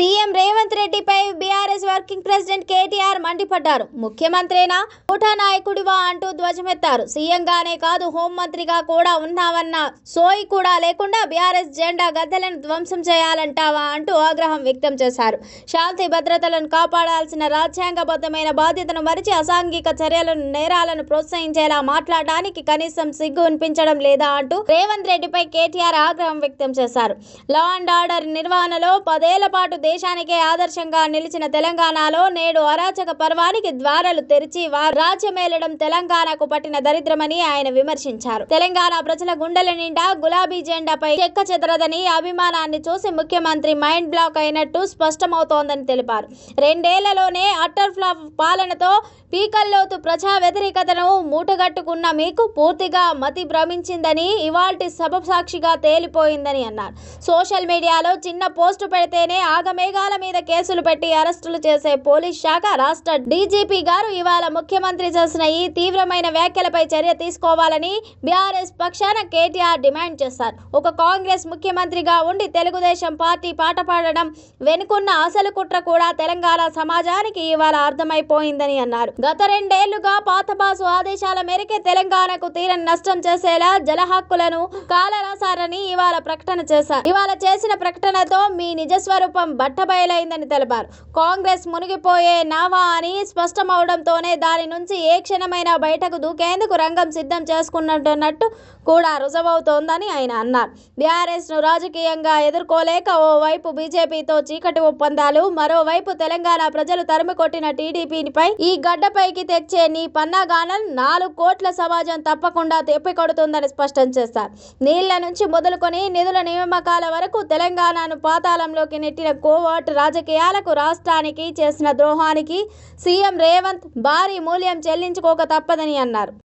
CM Revanth రెడ్డిపై BRS working president KTR మండిపడ్డారు. ముఖ్యమంత్రేనా ముఠా నాయకుడివా అంటూ ధ్వజమెత్తారు. సీఎంగానే కాదు హోంమంత్రిగా కూడా ఉన్నావన్న సోయి కూడా లేకుండా బీఆర్ఎస్ జెండా గద్దెలను ధ్వంసం చేయాలంటావా అంటూ ఆగ్రహం వ్యక్తం చేశారు. శాంతి భద్రతలను కాపాడాల్సిన రాజ్యాంగబద్ధమైన బాధ్యతను మరిచి అసాంఘిక చర్యలను నేరాలను ప్రోత్సహించేలా మాట్లాడడానికి కనీసం సిగ్గు అనిపించడం లేదా అంటూ రేవంత్ రెడ్డిపై కేటీఆర్ ఆగ్రహం వ్యక్తం చేశారు. లా అండ్ ఆర్డర్ నిర్వహణలో 10 ఏళ్ల పాటు దేశానికే ఆదర్శంగా నిలిచిన తెలంగాణలో నేడు అరాచక పర్వానికి ద్వారాలు తెరిచి రాజ్యమేలడం తెలంగాణకు పట్టిన దరిద్రమని ఆయన విమర్శించారు. తెలంగాణ ప్రజల గుండెల నిండా గులాబీ జెండాపై చెక్క చెదరదని అభిమానాన్ని చూసి ముఖ్యమంత్రి మైండ్ బ్లాక్ అయినట్టు స్పష్టమవుతోందని తెలిపారు. 2 ఏళ్లలోనే అట్టర్ ఫ్లాప్ పాలనతో పీకల్లోతు ప్రజా వ్యతిరేకతను మూటగట్టుకున్న మీకు పూర్తిగా మతి భ్రమించిందని ఇవాల్టి సభ సాక్షిగా తేలిపోయిందని అన్నారు. సోషల్ మీడియాలో చిన్న పోస్టు పెడితేనే ఆగమేఘాల మీద కేసులు పెట్టి అరెస్టులు చేసే పోలీస్ శాఖ రాష్ట్ర డీజీపీ గారు ఇవాళ ముఖ్యమంత్రి చేసిన ఈ తీవ్రమైన వ్యాఖ్యలపై చర్య తీసుకోవాలని బీఆర్ఎస్ పక్షాన కేటీఆర్ డిమాండ్ చేశారు. ఒక కాంగ్రెస్ ముఖ్యమంత్రిగా ఉండి తెలుగుదేశం పార్టీ పాట పాడడం వెనుకున్న అసలు కుట్ర కూడా తెలంగాణ సమాజానికి ఇవాళ అర్థమైపోయిందని అన్నారు. గత 2 ఏళ్లుగా పాతబాసు ఆదేశాల మేరకే తెలంగాణకు తీరని నష్టం చేసేలా జల హక్కులను కాలరాశారని ఇవాళ ప్రకటన చేశారు. ఇవాళ చేసిన ప్రకటనతో మీ నిజస్వరూపం బట్టబయలైందని తెలిపారు. కాంగ్రెస్ మునిగిపోయే నావా అని స్పష్టమవడంతోనే దాని నుంచి ఏ క్షణమైనా బయటకు దూకేందుకు రంగం సిద్ధం చేసుకున్నట్టు కూడా రుజువవుతోందని ఆయన అన్నారు. బీఆర్ఎస్ ను రాజకీయంగా ఎదుర్కోలేక ఓవైపు బీజేపీతో చీకటి ఒప్పందాలు, మరోవైపు తెలంగాణ ప్రజలు తరిమికొట్టిన టీడీపీపై ఈ గడ్డపైకి తెచ్చే నీ పన్నాగానం 4 కోట్ల సమాజం తప్పకుండా తిప్పికొడుతుందని స్పష్టం చేశారు. నీళ్ల నుంచి మొదలుకొని నిధుల నియామకాల వరకు తెలంగాణను పాతాళంలోకి నెట్టిన కోవర్ట్ రాజకీయాలకు రాష్ట్రానికి చేసిన ద్రోహానికి సీఎం రేవంత్ భారీ మూల్యం చెల్లించుకోక తప్పదని అన్నారు.